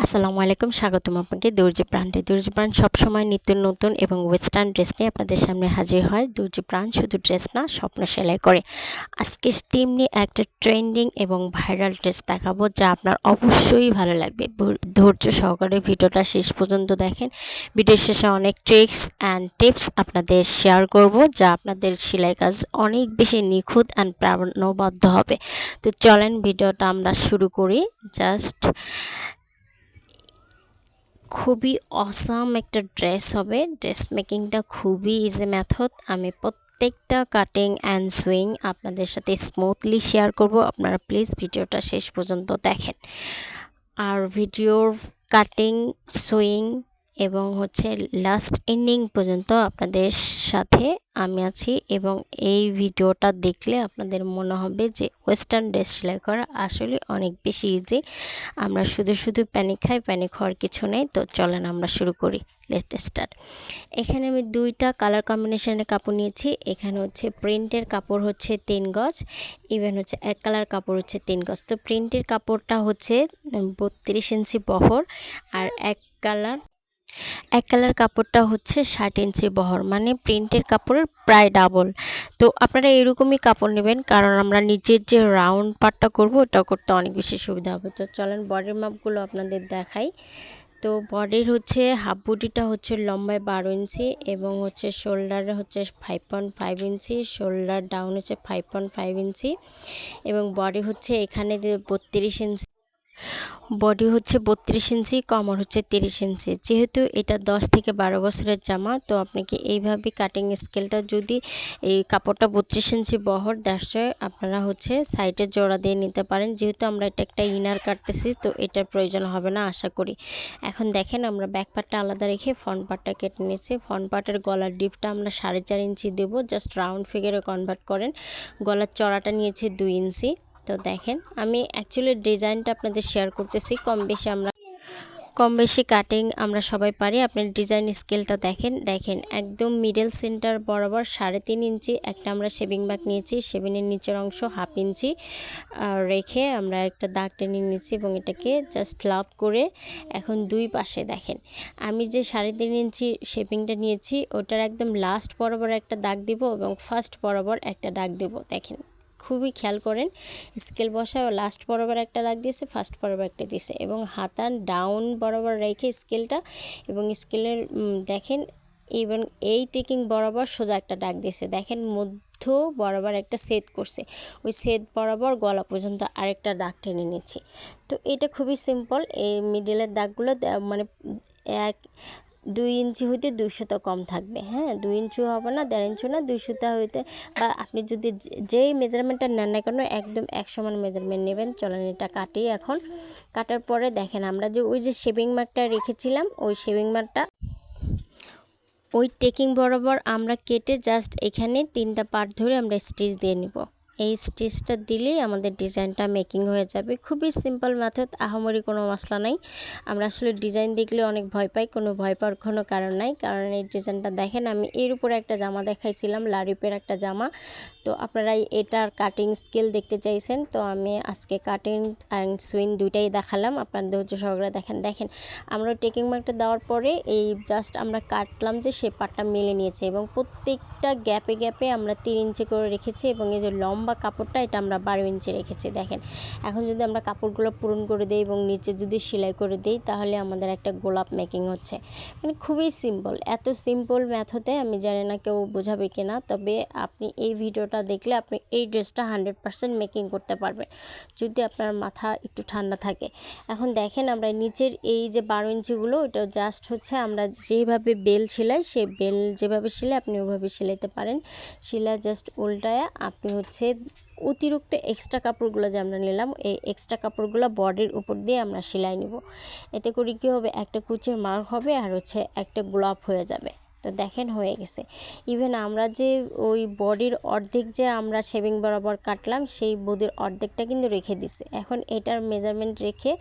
আসসালামু আলাইকুম, স্বাগতম আপনাকে দর্জি ব্র্যান্ডে। দর্জি ব্র্যান্ড সবসময় নিত্য নতুন এবং ওয়েস্টার্ন ড্রেস নিয়ে আপনাদের সামনে হাজির হয়। দর্জি ব্র্যান্ড শুধু ড্রেস না, স্বপ্ন সেলাই করে। আজকে তেমনি একটা ট্রেন্ডিং এবং ভাইরাল ড্রেস দেখাবো, যা আপনার অবশ্যই ভালো লাগবে। ধৈর্য সহকারে ভিডিওটা শেষ পর্যন্ত দেখেন। ভিডিও শেষে অনেক ট্রিক্স অ্যান্ড টিপস আপনাদের শেয়ার করব, যা আপনাদের সেলাই কাজ অনেক বেশি নিখুঁত অ্যান্ড প্রাণবদ্ধ হবে। তো চলেন ভিডিওটা আমরা শুরু করি। জাস্ট খুবই অসাম একটা ড্রেস হবে। ড্রেস মেকিংটা খুবই ইজি মেথড। আমি প্রত্যেকটা কাটিং অ্যান্ড সুইং আপনাদের সাথে স্মুথলি শেয়ার করব। আপনারা প্লিজ ভিডিওটা শেষ পর্যন্ত দেখেন। আর ভিডিওর কাটিং, সুইং এবং লাস্ট এন্ডিং পর্যন্ত আপনাদের সাথে আমি আছি, এবং এই ভিডিওটা দেখলে আপনাদের মনে হবে যে ওয়েস্টার্ন ড্রেস সেলাই করা আসলে অনেক বেশি ইজি। আমরা শুধু প্যানিক খাই, প্যানিক হওয়ার কিছু নেই। তো চলেন আমরা শুরু করি। Let's start. এখানে আমি দুইটা কালার কম্বিনেশনের কাপড় নিয়েছি। এখানে প্রিন্টের কাপড় 3 গজ, ইভেন এক কালার কাপড় 3 গজ। তো প্রিন্টের কাপড়টা 32 ইঞ্চি বহর, আর এক কালার কাপড়টা 60 ইঞ্চি বহর, মানে প্রিন্টের কাপড়ের প্রায় ডাবল। তো আপনারা এরকমই কাপড় নেবেন, কারণ আমরা নিচের যে রাউন্ড পার্টটা করব ওটা করতে অনেক বেশি সুবিধা হবে। তো চলেন বডির মাপগুলো আপনাদের দেখাই। তো বডির হাফ বডিটা লম্বায় 12 ইঞ্চি, এবং শোল্ডারে 5.5 ইঞ্চি, শোল্ডার ডাউন 5.5 ইঞ্চি, এবং বডি এখানে 32 ইঞ্চি। বডি 32 ইঞ্চি, কমর 30 ইঞ্চি। যেহেতু এটা 10 থেকে 12 বছরের জামা, তো আপনাকে এইভাবে কাটিং স্কেলটা, যদি এই কাপড়টা 32 ইঞ্চি বহর, আপনারা সাইডে জোড়া দিয়ে নিতে পারেন। যেহেতু আমরা এটা একটা ইনার কাটতেছি, তো এটার প্রয়োজন হবে না আশা করি। এখন দেখেন, আমরা ব্যাক পার্টটা আলাদা রেখে ফ্রন্ট পার্টটা কেটে নিয়েছি। ফ্রন্ট পার্টের গলার ডিপটা আমরা 4.5 ইঞ্চি দেবো। জাস্ট রাউন্ড ফিগারে কনভার্ট করেন। গলার চড়াটা নিয়েছি 2 ইঞ্চি। তো দেখেন, আমি অ্যাকচুয়ালি ডিজাইনটা আপনাদের শেয়ার করতেছি। কম বেশি কাটিং আমরা সবাই পারি। আপনার ডিজাইন স্কেলটা দেখেন একদম মিডল সেন্টার বরাবর 3.5 ইঞ্চি একটা আমরা শেভিং মার্ক নিয়েছি। শেভিংয়ের নিচের অংশ 1/2 ইঞ্চি রেখে আমরা একটা দাগ টেনে নিয়েছি, এবং এটাকে জাস্ট লাভ করে এখন দুই পাশে দেখেন, আমি যে 3.5 ইঞ্চি শেভিংটা নিয়েছি ওটার একদম লাস্ট বরাবর একটা দাগ দিব, এবং ফার্স্ট বরাবর একটা দাগ দেব। দেখেন, খুবই খেয়াল করেন, স্কেল বসায় লাস্ট বরাবর একটা দাগ দিয়েছে, ফার্স্ট বরাবর একটা দিয়েছে, এবং হাতা ডাউন বরাবর রেখে স্কেলটা, এবং স্কেলের দেখেন ইভেন এই টেকিং বরাবর সোজা একটা দাগ দিয়েছে। দেখেন মধ্য বরাবর একটা সেট করছে, ওই সেট বরাবর গলা পর্যন্ত আরেকটা দাগ টেনে নিচ্ছি। তো এটা খুবই সিম্পল। এই মিডলের দাগগুলো মানে 2 ইঞ্চি হইতে 200 কম থাকবে। হ্যাঁ, 2 ইঞ্চি হবে না, 1.5 ইঞ্চি না, 200 হইতে, বা আপনি যদি যেই মেজারমেন্টটা নেন না কেন একদম এক সমান মেজারমেন্ট নেবেন। চলেন এটা কাটি। এখন কাটার পরে দেখেন, আমরা যে ওই যে শেভিং মার্কটা রেখেছিলাম, ওই শেভিং মার্কটা ওই টেকিং বরাবর আমরা কেটে জাস্ট এখানে 3টা পার্ট ধরে আমরা স্টিচ দিয়ে নিব। এই স্টিচটা দিলেই আমাদের ডিজাইনটা মেকিং হয়ে যাবে। খুবই সিম্পল মেথড, আহামরি কোনো মশলা নাই। আমরা আসলে ডিজাইন দেখলে অনেক ভয় পাই, কোনো ভয় পাওয়ার কোনো কারণ নাই, কারণ এই ডিজাইনটা দেখেন। আমি এর উপরে একটা জামা দেখাইছিলাম, লারিপের একটা জামা। তো আপনারা এটার কাটিং স্কেল দেখতে চাইছেন, তো আমি আজকে কাটিং অ্যান্ড সুইং দুইটাই দেখালাম। আপনাদের সহকারে দেখেন আমরা টেকিং মার্কটা দেওয়ার পরে এই জাস্ট আমরা কাটলাম যে সে পাটটা মেলে নিয়েছে, এবং প্রত্যেকটা গ্যাপে আমরা 3 ইঞ্চি করে রেখেছি, এবং এই যে লম্বা কাপড়টা এটা আমরা 12 ইঞ্চি রেখেছি। দেখেন, এখন যদি আমরা কাপড়গুলো পূরণ করে দিই এবং নিচে যদি সেলাই করে দিই, তাহলে আমাদের একটা গোলাপ মেকিং হচ্ছে। মানে খুবই সিম্পল। এত সিম্পল মেথডে আমি জানি না কেউ বোঝাবে কিনা, তবে আপনি এই ভিডিওটা দেখলে আপনি এই ড্রেসটা 100% মেকিং করতে পারবেন, যদি আপনার মাথা একটু ঠান্ডা থাকে। এখন দেখেন, আমরা নিচের এই যে 12 ইঞ্চিগুলো, এটা জাস্ট আমরা যেভাবে বেল সেলাই, সেই বেল যেভাবে সেলাই আপনি ওইভাবে সেলাইতে পারেন। সেলাই জাস্ট উল্টায়া আপনি অতিরিক্ত এক্সট্রা কাপড়গুলো যে আমরা নিলাম, এই এক্সট্রা কাপড়গুলো বডির উপর দিয়ে আমরা সেলাই নিব। এতে করে কী হবে, একটা কুচির মার্ক হবে, আর একটা গোলাপ হয়ে যাবে। তো দেখেন হয়ে গেছে। ইভেন আমরা যে ওই বডির অর্ধেক যে আমরা শেভিং বরাবর কাটলাম, সেই বডির অর্ধেকটা কিন্তু রেখে দিছে। এখন এটার মেজারমেন্ট রেখে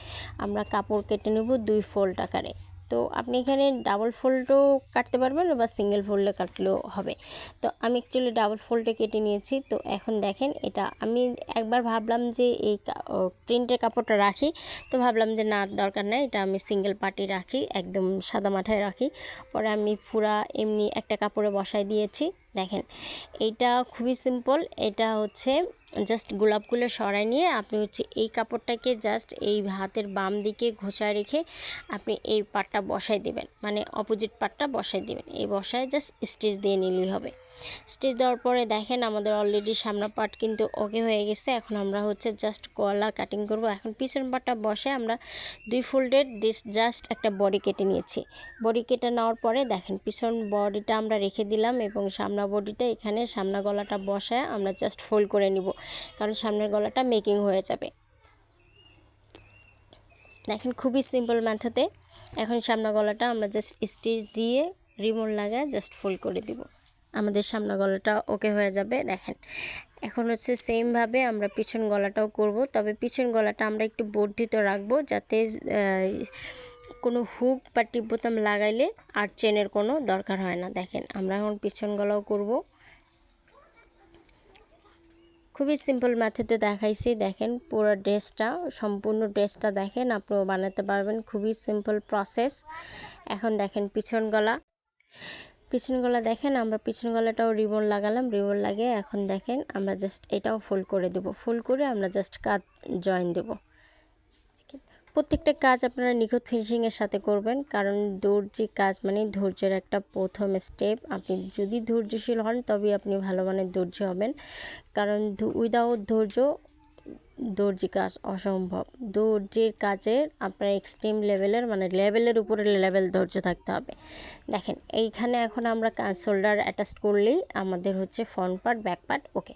আমরা কাপড় কেটে নেব 2 ফোল্ড আকারে। তো আপনি এখানে ডাবল ফোল্ডও কাটতে পারবেন বা সিঙ্গেল ফোল্ডে কাটলেও হবে। তো আমি অ্যাকচুয়ালি ডাবল ফোল্ডে কেটে নিয়েছি। তো এখন দেখেন এটা আমি একবার ভাবলাম যে এই প্রিন্টের কাপড়টা রাখি, তো ভাবলাম যে না দরকার নেই, এটা আমি সিঙ্গেল পার্টি রাখি, একদম সাদা মাথায় রাখি। পরে আমি পুরা এমনি একটা কাপড়ে বসাই দিয়েছি। দেখেন এইটা খুবই সিম্পল। এটা হচ্ছে জাস্ট গোলাপগুলো সরাই নিয়ে আপনি হচ্ছে এই কাপড়টাকে জাস্ট এই হাতের বাম দিকে ঘষায় রেখে আপনি এই পাটটা বসাই দিবেন, মানে অপোজিট পাটটা বসাই দিবেন। এই বসায় জাস্ট স্টিচ দিয়ে নিলেই হবে। স্টিচ দেওয়ার পরে দেখেন আমাদের অলরেডি সামনের পার্ট কিন্তু ওকে হয়ে গেছে। এখন আমরা হচ্ছে জাস্ট গলা কাটিং করব। এখন পিছন পাটটা বসে আমরা 2 ফোল্ডের জাস্ট একটা বডি কেটে নিয়েছি। বডি কেটে নেওয়ার পরে দেখেন পিছন বডিটা আমরা রেখে দিলাম এবং সামনা বডিটা এখানে সামনা গলাটা বসায় আমরা জাস্ট ফোল্ড করে নিব, কারণ সামনের গলাটা মেকিং হয়ে যাবে। দেখেন খুবই সিম্পল মেথডে। এখন সামনা গলাটা আমরা জাস্ট স্টিচ দিয়ে রিমন লাগায় জাস্ট ফোল্ড করে দিব, আমাদের সামনা গলাটা ওকে হয়ে যাবে। দেখেন এখন হচ্ছে সেমভাবে আমরা পিছন গলাটাও করব, তবে পিছন গলাটা আমরা একটু বর্ধিত রাখবো, যাতে কোনো হুক বা টিপ বোতাম লাগাইলে আর চেনের কোনো দরকার হয় না। দেখেন আমরা এখন পিছন গলাও করব, খুবই সিম্পল মেথডে দেখাইছি। দেখেন পুরো ড্রেসটা, সম্পূর্ণ ড্রেসটা দেখেন আপনিও বানাতে পারবেন, খুবই সিম্পল প্রসেস। এখন দেখেন পিছন গলা দেখেন আমরা পিছন গলাটাও রিবন লাগালাম, রিবন লাগিয়ে এখন দেখেন আমরা জাস্ট এটাও ফোল্ড করে দেব। ফোল্ড করে আমরা জাস্ট কাট জয়েন দেব। প্রত্যেকটা কাজ আপনারা নিখুঁত ফিনিশিংয়ের সাথে করবেন, কারণ দর্জি কাজ মানে ধৈর্যের একটা প্রথম স্টেপ। আপনি যদি ধৈর্যশীল হন তবেই আপনি ভালো মানের দর্জি হবেন, কারণ উইদাউট ধৈর্য দর্জি কাজ অসম্ভব। দর্জির কাজের আপনার এক্সট্রিম লেভেলের মানে লেভেলের উপরে লেভেল ধৈর্য থাকতে হবে। দেখেন এইখানে এখন আমরা শোল্ডার অ্যাটাচ করলেই আমাদের হচ্ছে ফ্রন্ট পার্ট ব্যাক পার্ট ওকে।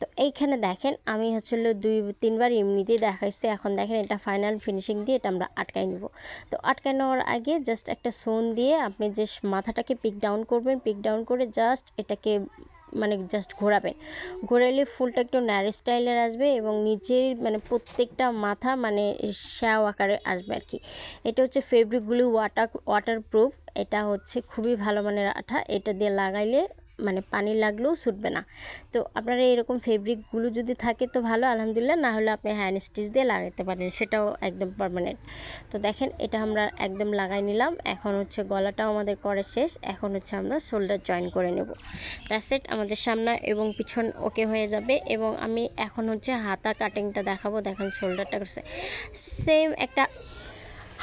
তো এইখানে দেখেন আমি হচ্ছে 2-3 বার এমনিতেই দেখাইছি। এখন দেখেন এটা ফাইনাল ফিনিশিং দিয়ে এটা আমরা আটকাই নেব। তো আটকাই নেওয়ার আগে জাস্ট একটা সোন দিয়ে আপনি যে মাথাটাকে পিক ডাউন করবেন, পিক ডাউন করে জাস্ট এটাকে মানে জাস্ট ঘোরাবেন। ঘোরালে ফুলটা একটু ন্যারো স্টাইলের আসবে এবং নিচের মানে প্রত্যেকটা মাথা মানে শ্যাও আকারে আসবে আর কি। এটা হচ্ছে ফেব্রিকগুলো ওয়াটারপ্রুফ, এটা হচ্ছে খুবই ভালো মানের আঠা, এটা দিয়ে লাগাইলে মানে পানি লাগলেও ছুটবে না। তো আপনারা এরকম ফেব্রিকগুলো যদি থাকে তো ভালো, আলহামদুলিল্লাহ, না হলে আপনি হ্যান্ড স্টিচ দিয়ে লাগাইতে পারেন, সেটাও একদম পার্মানেন্ট। তো দেখেন এটা আমরা একদম লাগাই নিলাম। এখন হচ্ছে গলাটাও আমাদের করে শেষ। এখন হচ্ছে আমরা শোল্ডার জয়েন করে নেব। দ্যাটস ইট, আমাদের সামনে এবং পিছন ওকে হয়ে যাবে। এবং আমি এখন হচ্ছে হাতা কাটিংটা দেখাবো। দেখেন শোল্ডারটা করছে সেম একটা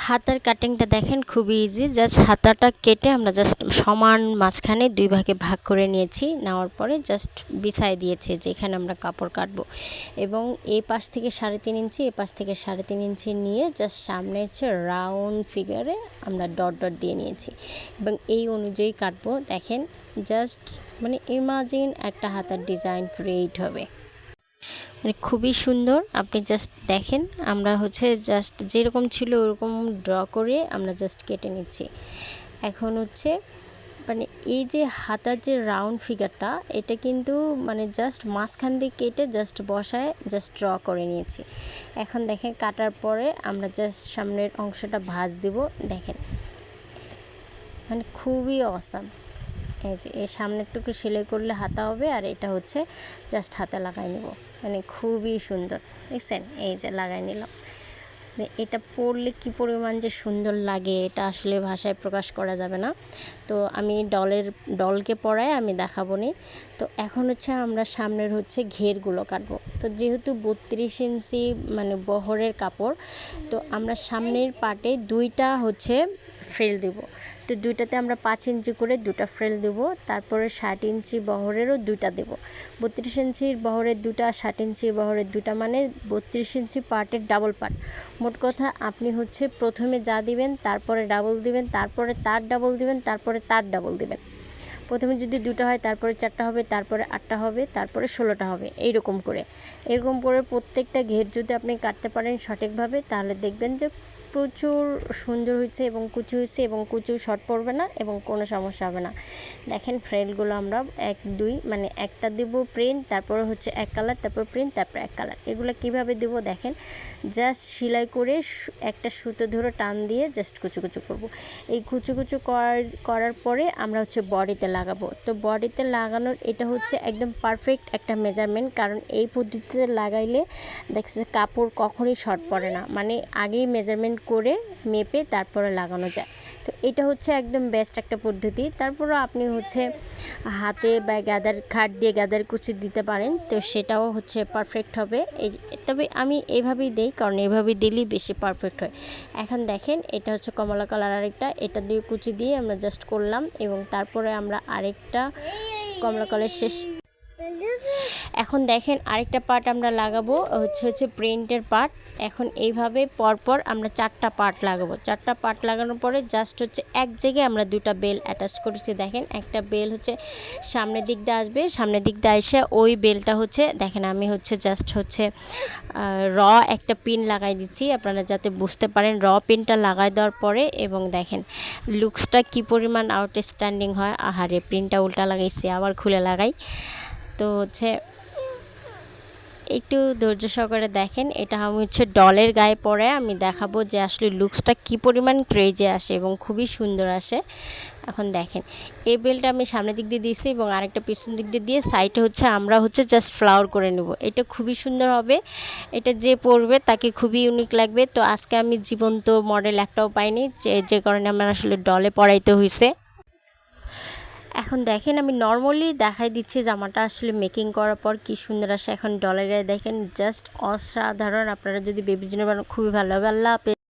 হাতার কাটিংটা দেখেন খুবই ইজি। জাস্ট হাতাটা কেটে আমরা জাস্ট সমান মাঝখানে 2 ভাগে ভাগ করে নিয়েছি, নেওয়ার পরে জাস্ট বিছাই দিয়েছি যেখানে আমরা কাপড় কাটবো। এবং এই পাশ থেকে 3.5 ইঞ্চি, এই পাশ থেকে 3.5 ইঞ্চি নিয়ে জাস্ট সামনে হচ্ছে রাউন্ড ফিগারে আমরা ডট ডট দিয়ে নিয়েছি এবং এই অনুযায়ী কাটবো। দেখেন জাস্ট মানে ইমাজিন একটা হাতার ডিজাইন ক্রিয়েট হবে, মানে খুবই সুন্দর। আপনি জাস্ট দেখেন আমরা হচ্ছে জাস্ট যেরকম ছিল ওরকম ড্র করে আমরা জাস্ট কেটে নিচ্ছি। এখন হচ্ছে মানে এই যে হাতার যে রাউন্ড ফিগারটা, এটা কিন্তু মানে জাস্ট মাঝখান দিয়ে কেটে জাস্ট বসায় জাস্ট ড্র করে নিয়েছি। এখন দেখেন কাটার পরে আমরা জাস্ট সামনের অংশটা ভাঁজ দিব। দেখেন মানে খুবই অসাম। এই যে এই সামনেরটুকু সেলাই করলে হাতা হবে, আর এটা হচ্ছে জাস্ট হাতে লাগাই নেব, মানে খুবই সুন্দর। দেখছেন এই যে লাগাই নিলাম। এটা পরলে কি পরিমাণ যে সুন্দর লাগে এটা আসলে ভাষায় প্রকাশ করা যাবে না। তো আমি ডলকে পরায় আমি দেখাবো নি। তো এখন হচ্ছে আমরা সামনের হচ্ছে ঘেরগুলো কাটবো। তো যেহেতু 32 ইঞ্চি মানে বহরের কাপড়, তো আমরা সামনের পার্টে 2টা হচ্ছে ফ্রিল দেব। তো 2টাতে আমরা 5 ইঞ্চি করে 2টা ফ্রিল দেব। তারপরে 60 ইঞ্চি বহরেরও 2টা দেব। 32 ইঞ্চির বহরের 2টা, 60 ইঞ্চির বহরের 2টা, মানে 32 ইঞ্চি পার্টের ডাবল পার্ট। মোট কথা আপনি হচ্ছে প্রথমে যা দিবেন তারপরে ডাবল দিবেন, তারপরে তার ডাবল দিবেন, তারপরে তার ডাবল দিবেন। প্রথমে যদি 2টা হয় তারপরে 4টা হবে, তারপরে 8টা হবে, তারপরে 16টা হবে, এরকম করে প্রত্যেকটা ঘের যদি আপনি কাটতে পারেন সঠিকভাবে, তাহলে দেখবেন যে প্রচুর সুন্দর হয়েছে এবং কুচি হয়েছে এবং কুচি শর্ট পড়বে না এবং কোনো সমস্যা হবে না। দেখেন ফ্রেলগুলো আমরা 1 2 মানে একটা দেব প্রিন্ট, তারপর হচ্ছে এক কালার, তারপর প্রিন্ট, তারপর এক কালার। এগুলো কিভাবে দেব দেখেন, জাস্ট সেলাই করে একটা সুতো ধরে টান দিয়ে জাস্ট কুচু কুচু করব। এই কুচু কুচু করার পরে আমরা হচ্ছে বডিতে লাগাবো। তো বডিতে লাগানোর এটা হচ্ছে একদম পারফেক্ট একটা মেজারমেন্ট, কারণ এই পদ্ধতিতে লাগাইলে দেখছে কাপড় কখনোই শর্ট পড়ে না, মানে আগেই মেজারমেন্ট করে মেপে তারপরে লাগানো যায়। তো এটা হচ্ছে একদম বেস্ট একটা পদ্ধতি। তারপরও আপনি হচ্ছে হাতে বা গাদার খাট দিয়ে গাদার কুচি দিতে পারেন, তো সেটাও হচ্ছে পারফেক্ট হবে। তবে আমি এইভাবেই দেই, কারণ এইভাবেই দিলেই বেশি পারফেক্ট হয়। এখন দেখেন এটা হচ্ছে কমলা কালার আরেকটা, এটা দিয়ে কুচি দিয়ে আমরা জাস্ট করলাম এবং তারপরে আমরা আরেকটা কমলা কালার শেষ। এখন দেখেন আরেকটা পার্ট আমরা লাগাবো হচ্ছে প্রিন্টের পার্ট। এখন এইভাবে পরপর আমরা 4টা পার্ট লাগাবো। 4টা পার্ট লাগানোর পরে জাস্ট হচ্ছে এক জায়গায় আমরা 2টা বেল অ্যাটাচ করেছি। দেখেন একটা বেল হচ্ছে সামনের দিক দিয়ে আসবে, সামনের দিক দিয়ে এসে ওই বেলটা হচ্ছে দেখেন আমি হচ্ছে জাস্ট হচ্ছে র একটা পিন লাগাই দিচ্ছি, আপনারা যাতে বুঝতে পারেন। র পিনটা লাগাই দেওয়ার পরে এবং দেখেন লুকসটা কি পরিমাণ আউটস্ট্যান্ডিং হয়। আহারে প্রিন্টটা উল্টা লাগাইছি, আবার খুলে লাগাই। তো হচ্ছে একটু ধৈর্য সহকারে দেখেন, এটা আমি হচ্ছে ডলের গায়ে পরে আমি দেখাবো যে আসলে লুকসটা কি পরিমাণ ক্রেজি আসে এবং খুবই সুন্দর আসে। এখন দেখেন এই বেলটা আমি সামনের দিক দিয়ে দিয়েছি এবং আরেকটা পিছন দিক দিয়ে সাইডে হচ্ছে আমরা হচ্ছে জাস্ট ফ্লাওয়ার করে নেব। এটা খুবই সুন্দর হবে, এটা যে পরবে তাকে খুবই ইউনিক লাগবে। তো আজকে আমি জীবন্ত মডেল একটাও পাইনি, যে কারণে আমার আসলে ডলে পরাইতে হয়েছে। এখন দেখেন আমি নর্মালি দেখাই দিচ্ছি জামাটা আসলে মেকিং করার পর কি সুন্দর আসে। এখন ডলারে দেখেন জাস্ট অসাধারণ। আপনারা যদি বেবির জন্য বানান খুবই ভালো হবে। আল্লাহ হাফেজ।